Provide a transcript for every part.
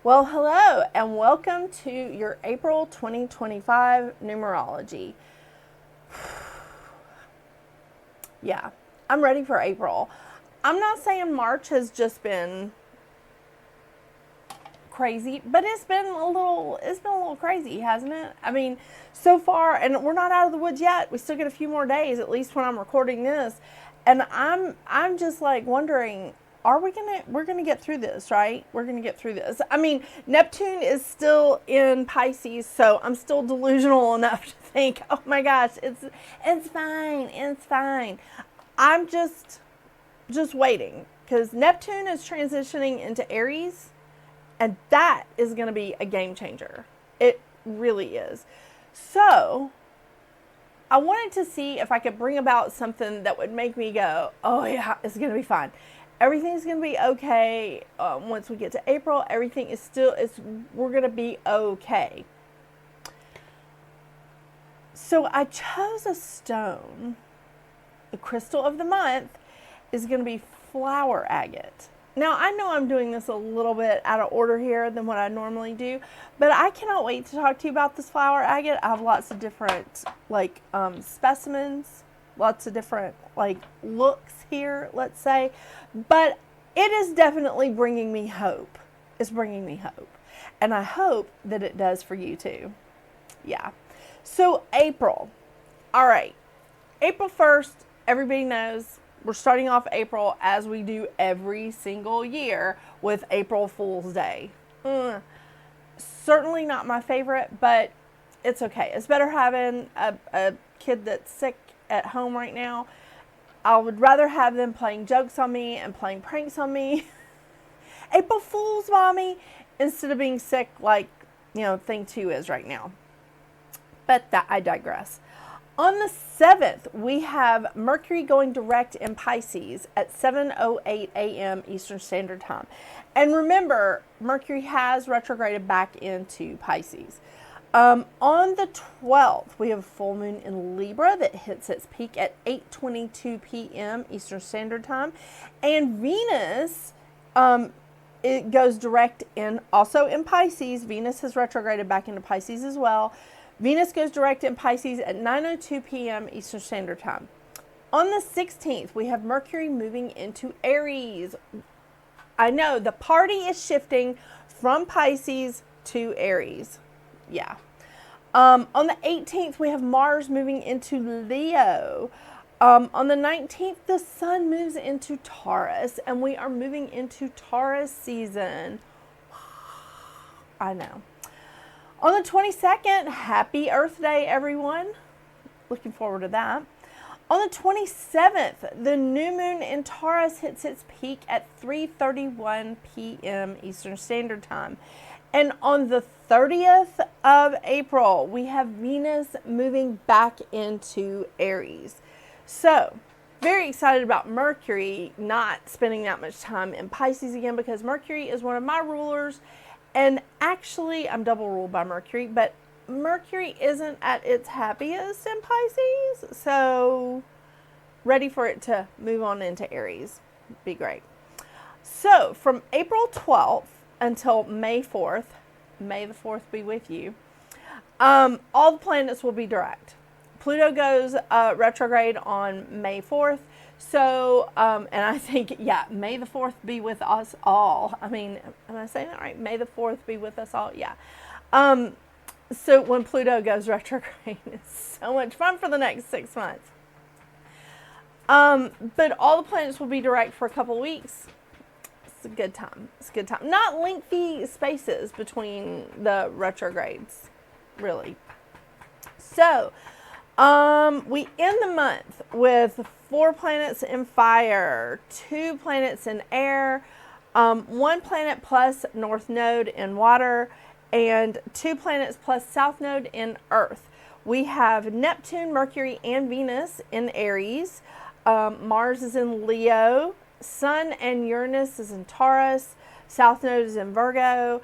Well, hello and welcome to your April 2025 numerology. Yeah, I'm ready for April. I'm not saying March has just been crazy, but it's been a little crazy, hasn't it? I mean, so far, and we're not out of the woods yet. We still get a few more days, at least when I'm recording this. And I'm just like wondering, we're gonna get through this, right? We're gonna get through this. I mean, Neptune is still in Pisces, so I'm still delusional enough to think, oh my gosh, it's fine. I'm just waiting, because Neptune is transitioning into Aries, and that is going to be a game changer. It really is. So I wanted to see if I could bring about something that would make me go, oh yeah, it's going to be fine. Everything's going to be okay. Once we get to April, everything is we're going to be okay. So I chose a stone. The crystal of the month is going to be Flower Agate. Now, I know I'm doing this a little bit out of order here than what I normally do, but I cannot wait to talk to you about this flower agate. I have lots of different, specimens, lots of different, looks here, let's say, but it is definitely bringing me hope. It's bringing me hope, and I hope that it does for you too. Yeah. So, April. All right. April 1st, everybody knows, we're starting off April as we do every single year with April Fool's Day. Certainly not my favorite, but it's okay. It's better having a kid that's sick at home right now. I would rather have them playing jokes on me and playing pranks on me. April Fool's, mommy, instead of being sick like, thing 2 is right now. But I digress. On the 7th, we have Mercury going direct in Pisces at 7:08 a.m. Eastern Standard Time. And remember, Mercury has retrograded back into Pisces. On the 12th, we have a full moon in Libra that hits its peak at 8:22 p.m. Eastern Standard Time. And Venus, it goes direct also in Pisces. Venus has retrograded back into Pisces as well. Venus goes direct in Pisces at 9:02 p.m. Eastern Standard Time. On the 16th, we have Mercury moving into Aries. I know, the party is shifting from Pisces to Aries. Yeah. On the 18th, we have Mars moving into Leo. On the 19th, the Sun moves into Taurus, and we are moving into Taurus season. I know. On the 22nd, happy Earth Day, everyone. Looking forward to that. On the 27th, the new moon in Taurus hits its peak at 3:31 p.m. Eastern Standard Time. And on the 30th of April, we have Venus moving back into Aries. So, very excited about Mercury not spending that much time in Pisces again, because Mercury is one of my rulers. And actually, I'm double ruled by Mercury, but Mercury isn't at its happiest in Pisces. So, ready for it to move on into Aries. Be great. So, from April 12th until May 4th, May the 4th be with you, all the planets will be direct. Pluto goes retrograde on May 4th. So, and I think, May the 4th be with us all. I mean, am I saying that right? May the 4th be with us all? Yeah. So when Pluto goes retrograde, it's so much fun for the next 6 months. But all the planets will be direct for a couple weeks. It's a good time. Not lengthy spaces between the retrogrades, really. So, we end the month with 4 planets in fire, 2 planets in air, 1 planet plus north node in water, and 2 planets plus south node in earth. We have Neptune, Mercury, and Venus in Aries. Mars is in Leo. Sun and Uranus is in Taurus. South node is in Virgo.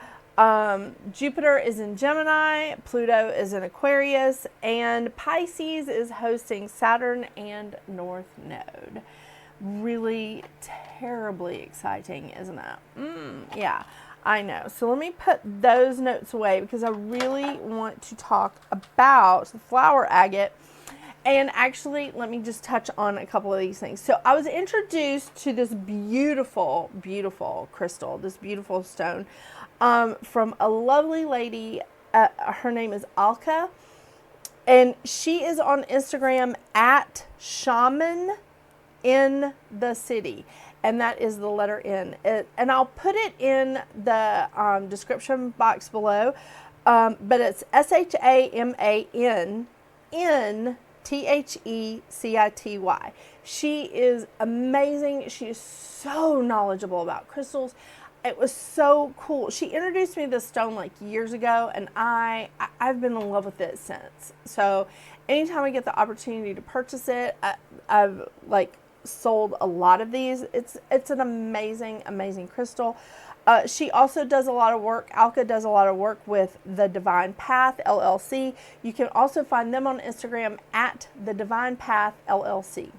Jupiter is in Gemini, Pluto is in Aquarius, and Pisces is hosting Saturn and North Node. Really terribly exciting, isn't it? Yeah. I know. So let me put those notes away because I really want to talk about the flower agate. And actually, let me just touch on a couple of these things. So I was introduced to this beautiful, beautiful crystal, this beautiful stone, from a lovely lady. Her name is Alka. And she is on Instagram at Charman in the city. And that is the letter N. And I'll put it in the description box below. But it's SHAMAN She is amazing. She is so knowledgeable about crystals. It was so cool. She introduced me to this stone like years ago, and I've been in love with it since. So anytime I get the opportunity to purchase it, I've like sold a lot of these. It's an amazing, amazing crystal. She also does a lot of work. Alka does a lot of work with The Divine Path LLC. You can also find them on Instagram at The Divine Path LLC.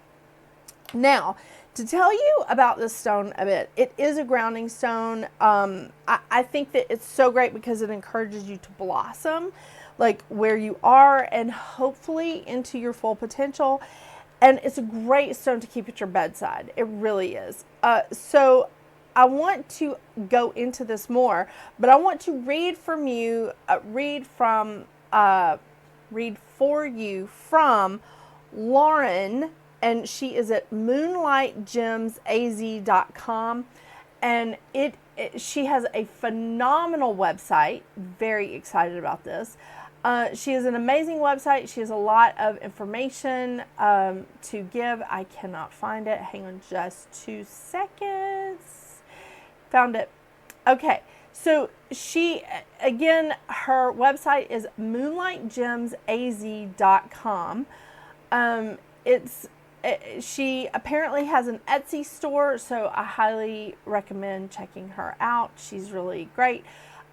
Now, to tell you about this stone a bit, it is a grounding stone. I think that it's so great because it encourages you to blossom like where you are and hopefully into your full potential. And it's a great stone to keep at your bedside. It really is. So I want to go into this more, but I want to read from you, read for you from Lauren, and she is at moonlightgemsaz.com, and she has a phenomenal website. Very excited about this. She has an amazing website. She has a lot of information to give. I cannot find it. Hang on just 2 seconds. Found it. Okay. So she, again, her website is moonlightgemsaz.com. She apparently has an Etsy store, so I highly recommend checking her out. She's really great.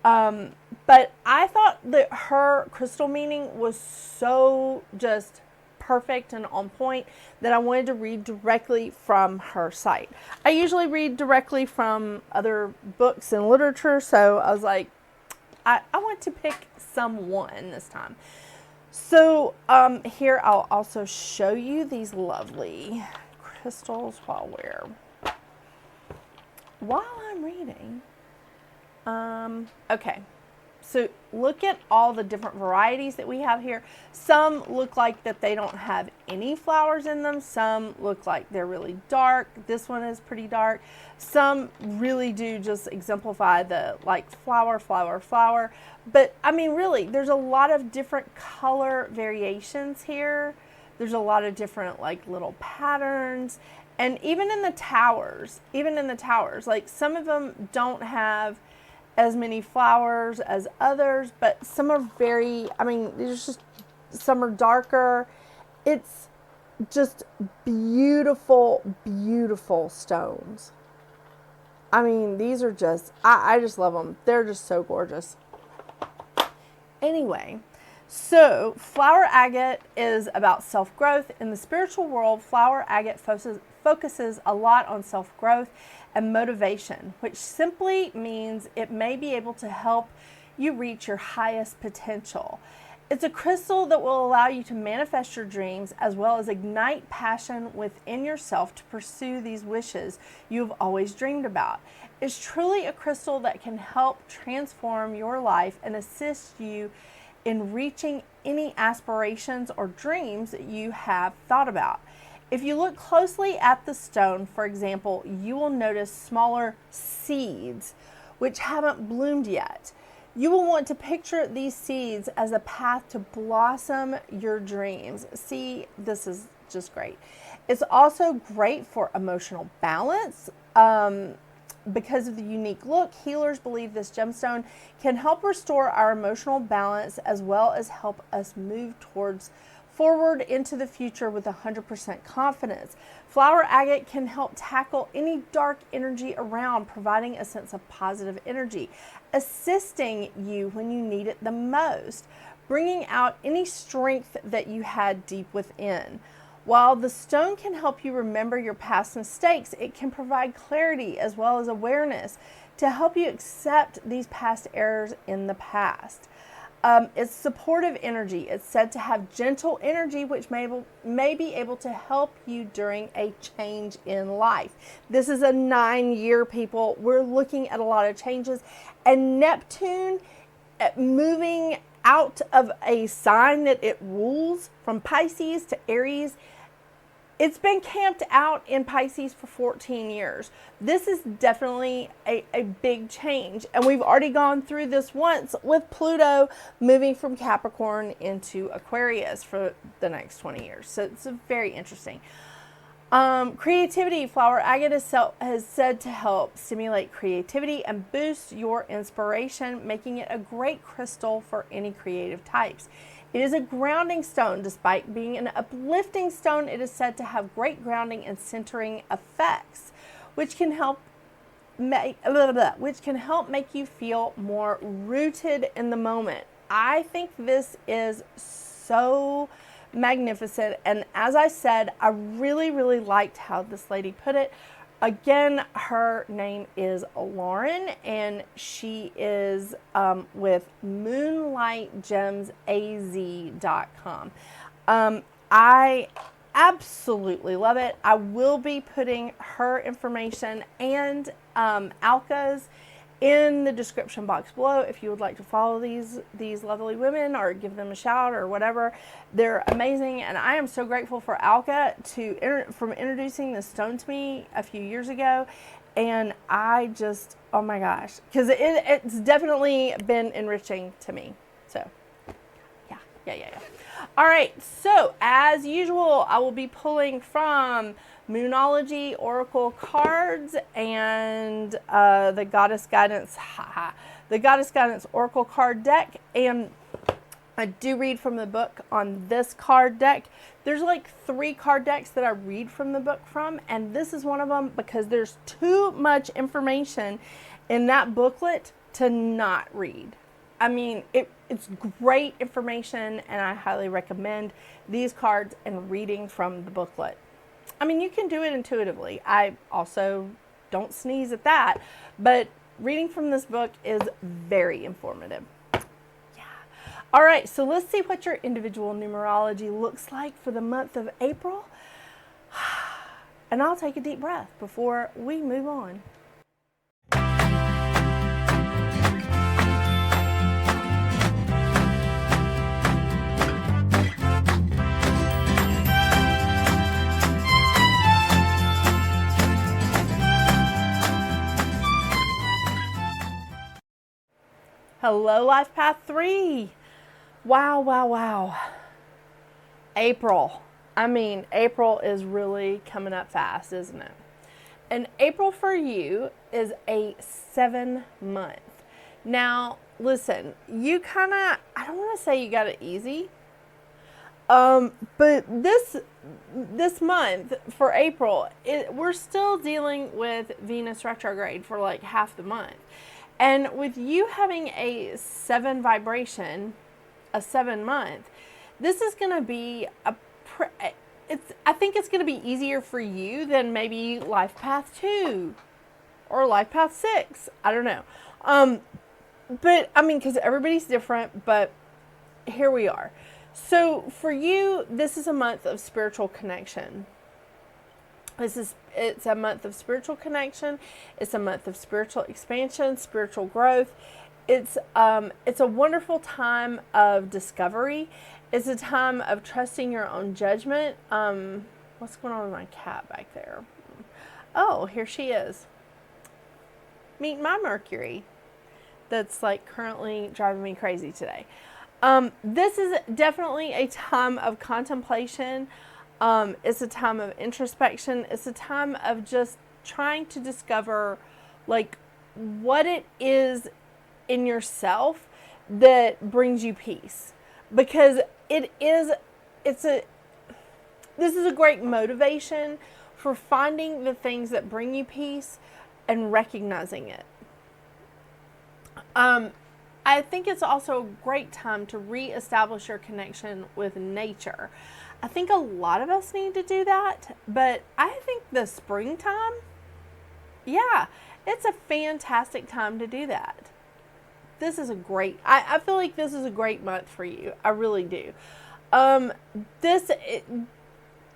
But I thought that her crystal meaning was so just perfect and on point that I wanted to read directly from her site. I usually read directly from other books and literature, so I was like, I want to pick someone this time. So here I'll also show you these lovely crystals while I'm reading. Okay, so look at all the different varieties that we have here. Some look like that they don't have any flowers in them. Some look like they're really dark. This one is pretty dark. Some really do just exemplify the like flower. But I mean, really, there's a lot of different color variations here. There's a lot of different like little patterns. And even in the towers, like some of them don't have as many flowers as others, but some are there's just, some are darker. It's just beautiful, beautiful stones. I mean, these are just, I just love them. They're just so gorgeous. Anyway, so flower agate is about self-growth. In the spiritual world, flower agate focuses a lot on self-growth and motivation, which simply means it may be able to help you reach your highest potential. It's a crystal that will allow you to manifest your dreams as well as ignite passion within yourself to pursue these wishes you've always dreamed about. It's truly a crystal that can help transform your life and assist you in reaching any aspirations or dreams that you have thought about. If you look closely at the stone, for example, you will notice smaller seeds which haven't bloomed yet. You will want to picture these seeds as a path to blossom your dreams. See, this is just great. It's also great for emotional balance. Because of the unique look, healers believe this gemstone can help restore our emotional balance as well as help us move forward into the future with 100% confidence. Flower agate can help tackle any dark energy around, providing a sense of positive energy, assisting you when you need it the most, bringing out any strength that you had deep within. While the stone can help you remember your past mistakes, it can provide clarity as well as awareness, to help you accept these past errors in the past. It's supportive energy. It's said to have gentle energy, which may be able to help you during a change in life. This is a 9-year, people. We're looking at a lot of changes. And Neptune moving out of a sign that it rules, from Pisces to Aries, it's been camped out in Pisces for 14 years. This is definitely a big change. And we've already gone through this once with Pluto moving from Capricorn into Aquarius for the next 20 years. So it's very interesting. Creativity. Flower Agate is said to help stimulate creativity and boost your inspiration, making it a great crystal for any creative types. It is a grounding stone. Despite being an uplifting stone, it is said to have great grounding and centering effects, which can help make you feel more rooted in the moment. I think this is so magnificent, and as I said, I really liked how this lady put it. Again, her name is Lauren, and she is with Moonlight Gems AZ.com. I absolutely love it. I will be putting her information and Alka's in the description box below if you would like to follow these lovely women or give them a shout or whatever. They're amazing, and I am so grateful for Alka from introducing this stone to me a few years ago. And I just, oh my gosh, because it's definitely been enriching to me. So yeah. All right, so as usual, I will be pulling from Moonology Oracle cards and the Goddess Guidance Oracle card deck, and I do read from the book on this card deck. There's like 3 card decks that I read from the book from, and this is one of them because there's too much information in that booklet to not read. I mean, it's great information, and I highly recommend these cards and reading from the booklet. I mean, you can do it intuitively. I also don't sneeze at that, but reading from this book is very informative. Yeah. All right, so let's see what your individual numerology looks like for the month of April. And I'll take a deep breath before we move on. Hello, Life Path 3. Wow. April. I mean, April is really coming up fast, isn't it? And April for you is a 7-month. Now, listen, you kind of, I don't want to say you got it easy, but this month for April, we're still dealing with Venus retrograde for like half the month. And with you having a 7 vibration, a 7 month, this is going to be I think it's going to be easier for you than maybe Life Path 2 or Life Path 6. I don't know. But I mean, because everybody's different, but here we are. So for you, this is a month of spiritual connection. It's a month of spiritual connection. It's a month of spiritual expansion, spiritual growth. It's a wonderful time of discovery. It's a time of trusting your own judgment. What's going on with my cat back there? Oh, here she is. Meet my Mercury. That's like currently driving me crazy today. This is definitely a time of contemplation. It's a time of introspection. It's a time of just trying to discover like what it is in yourself that brings you peace, because this is a great motivation for finding the things that bring you peace and recognizing it. I think it's also a great time to reestablish your connection with nature. I think a lot of us need to do that, but I think the springtime, Yeah, it's a fantastic time to do that. This is a great, I feel like this is a great month for you. I really do. Um,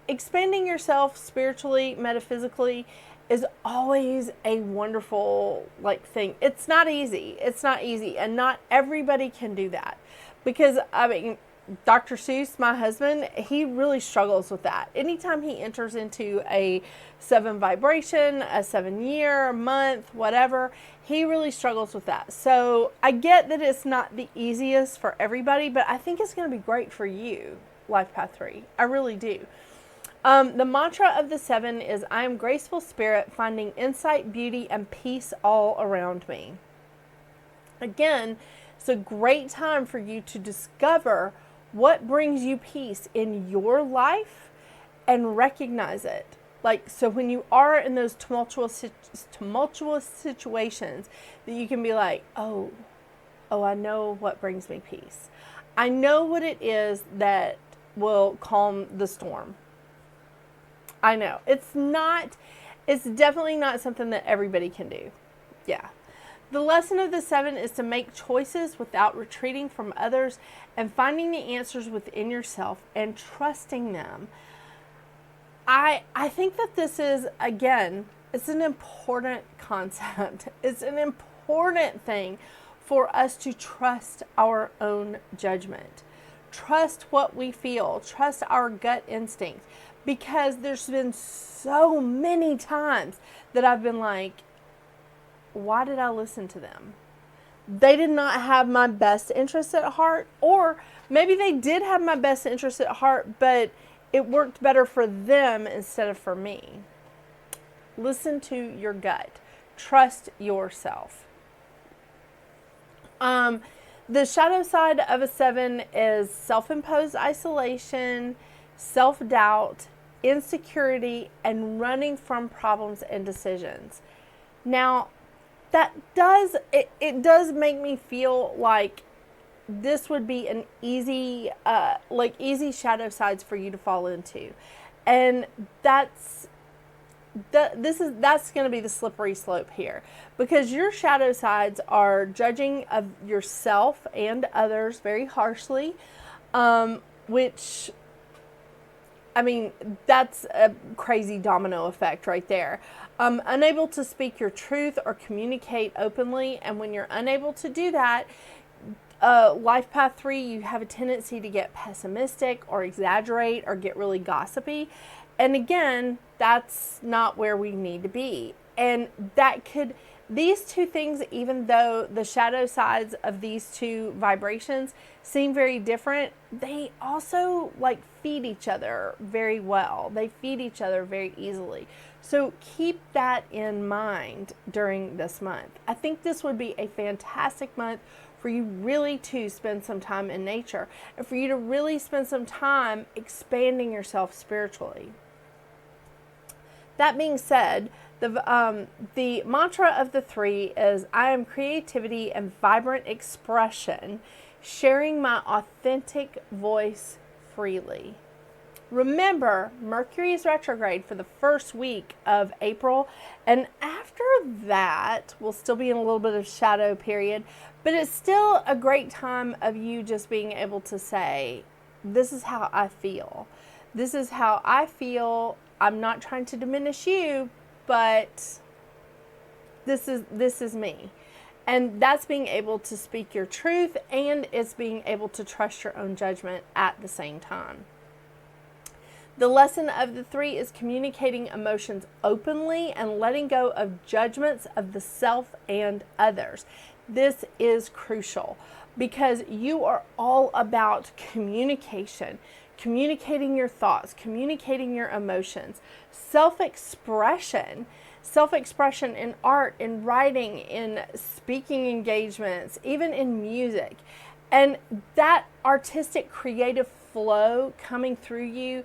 expanding yourself spiritually, metaphysically is always a wonderful thing. It's not easy. It's not easy, and not everybody can do that. Because I mean, Dr. Seuss, my husband, he really struggles with that. Anytime he enters into a 7 vibration, a 7-year, month, whatever, he really struggles with that. So I get that it's not the easiest for everybody, but I think it's going to be great for you, Life Path 3. I really do. The mantra of the 7 is, I am graceful spirit, finding insight, beauty, and peace all around me. Again, it's a great time for you to discover what brings you peace in your life and recognize it. So when you are in those tumultuous situations, that you can be like, oh, I know what brings me peace. I know what it is that will calm the storm. I know. It's definitely not something that everybody can do. Yeah. The lesson of the 7 is to make choices without retreating from others and finding the answers within yourself and trusting them. I think that this is, again, it's an important concept. It's an important thing for us to trust our own judgment. Trust what we feel. Trust our gut instinct. Because there's been so many times that I've been like, why did I listen to them? They did not have my best interest at heart, or maybe they did have my best interest at heart, but it worked better for them instead of for me. Listen to your gut. Trust yourself. The shadow side of a 7 is self-imposed isolation, self-doubt, insecurity, and running from problems and decisions. Now, that does make me feel like this would be an easy shadow sides for you to fall into, and that's going to be the slippery slope here, because your shadow sides are judging of yourself and others very harshly, which, I mean, that's a crazy domino effect right there. Unable to speak your truth or communicate openly, and when you're unable to do that, Life Path 3, you have a tendency to get pessimistic or exaggerate or get really gossipy. And again, that's not where we need to be. And these two things, even though the shadow sides of these two vibrations seem very different, they also feed each other very well. They feed each other very easily. So keep that in mind during this month. I think this would be a fantastic month for you really to spend some time in nature, and for you to really spend some time expanding yourself spiritually. That being said, the mantra of the 3 is, I am creativity and vibrant expression, sharing my authentic voice freely. Remember, Mercury is retrograde for the first week of April, and after that, we'll still be in a little bit of shadow period, but it's still a great time of you just being able to say, this is how I feel. This is how I feel. I'm not trying to diminish you, but this is me. And that's being able to speak your truth, and it's being able to trust your own judgment at the same time. The lesson of the 3 is communicating emotions openly and letting go of judgments of the self and others. This is crucial because you are all about communication, communicating your thoughts, communicating your emotions, self-expression in art, in writing, in speaking engagements, even in music. And that artistic creative flow coming through you,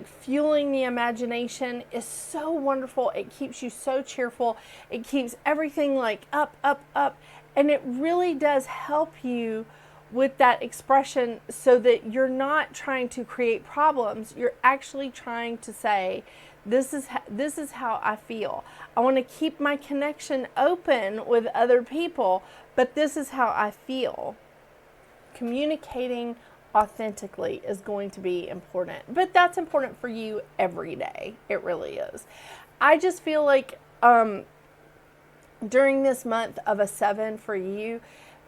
fueling the imagination, is so wonderful. It keeps you so cheerful. It keeps everything up, up, up. And it really does help you with that expression, so that you're not trying to create problems. You're actually trying to say, This is how I feel. I want to keep my connection open with other people, but this is how I feel. Communicating authentically is going to be important, but that's important for you every day. It really is. I just feel like during this month of a 7 for you,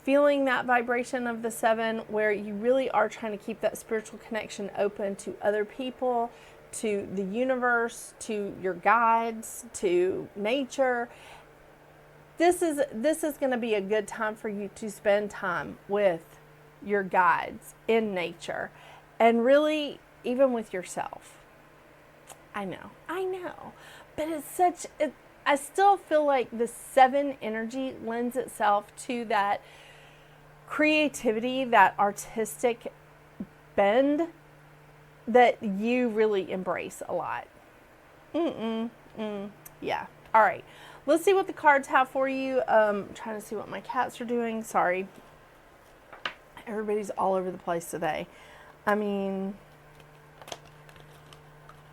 feeling that vibration of the 7 where you really are trying to keep that spiritual connection open to other people, to the universe, to your guides, to nature. This is going to be a good time for you to spend time with your guides in nature, and really even with yourself. I know, but I still feel like the 7 energy lends itself to that creativity, that artistic bend that you really embrace a lot. Yeah. All right. Let's see what the cards have for you. Trying to see what my cats are doing. Sorry. Everybody's all over the place today. I mean,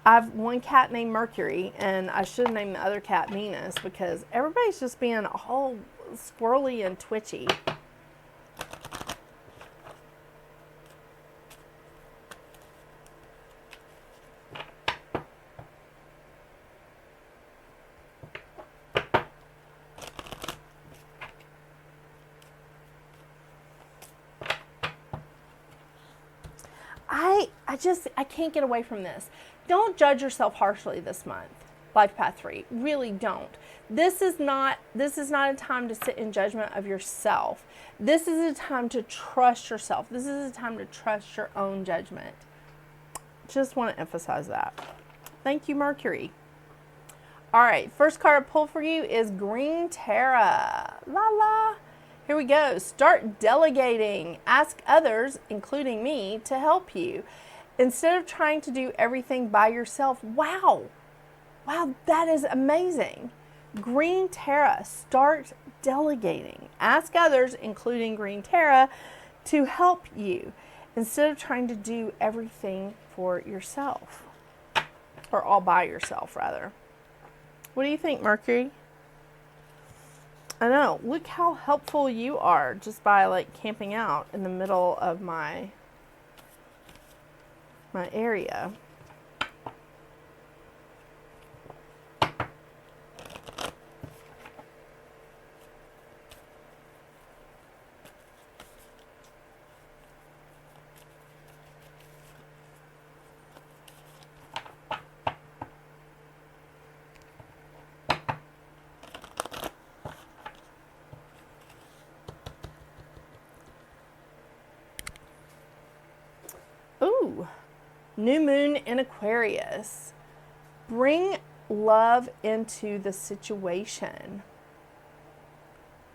I have one cat named Mercury, and I should name the other cat Venus, because everybody's just being all squirrely and twitchy. I can't get away from this. Don't judge yourself harshly this month. Life Path 3. Really don't. This is not a time to sit in judgment of yourself. This is a time to trust yourself. This is a time to trust your own judgment. Just want to emphasize that. Thank you, Mercury. All right, first card I pulled for you is Green Terra. La la. Here we go. Start delegating. Ask others, including me, to help you. Instead of trying to do everything by yourself. Wow. Wow, that is amazing. Green Terra, start delegating. Ask others, including Green Terra, to help you instead of trying to do everything for yourself. Or all by yourself, rather. What do you think, Mercury? I know. Look how helpful you are just by like camping out in the middle of my area. Ooh. New moon in Aquarius. Bring love into the situation.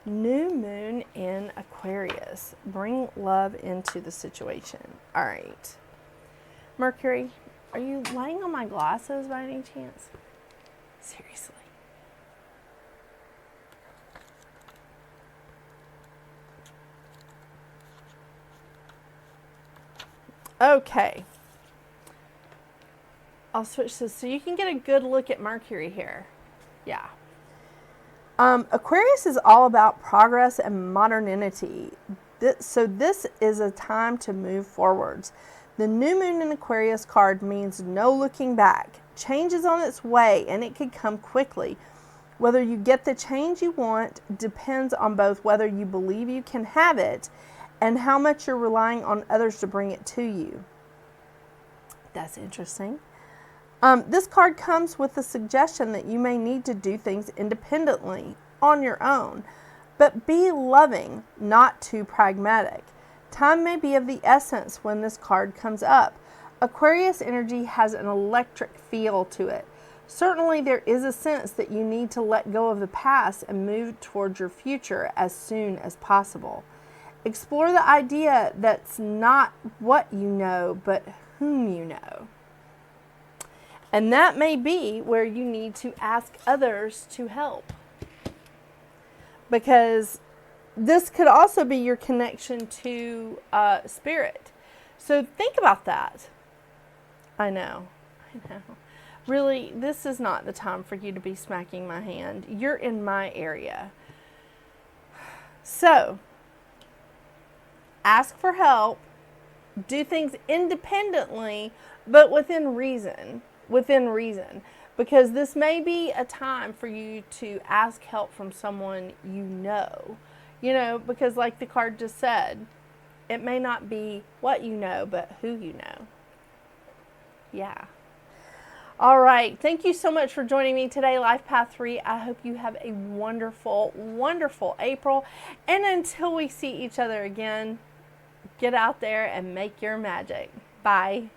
New moon in Aquarius. Bring love into the situation. All right. Mercury, are you laying on my glasses by any chance? Seriously. Okay. I'll switch this so you can get a good look at Mercury here. Yeah. Aquarius is all about progress and modernity. So this is a time to move forwards. The new moon in Aquarius card means no looking back. Change is on its way, and it could come quickly. Whether you get the change you want depends on both whether you believe you can have it and how much you're relying on others to bring it to you. That's interesting. This card comes with the suggestion that you may need to do things independently on your own, but be loving, not too pragmatic. Time may be of the essence when this card comes up. Aquarius energy has an electric feel to it. Certainly there is a sense that you need to let go of the past and move towards your future as soon as possible. Explore the idea that's not what you know, but whom you know. And that may be where you need to ask others to help. Because this could also be your connection to spirit. So think about that. I know. really, this is not the time for you to be smacking my hand. You're in my area. So, ask for help. Do things independently, but within reason. Within reason. Because this may be a time for you to ask help from someone you know. You know, because like the card just said, it may not be what you know, but who you know. Yeah. All right. Thank you so much for joining me today, Life Path 3. I hope you have a wonderful, wonderful April. And until we see each other again, get out there and make your magic. Bye.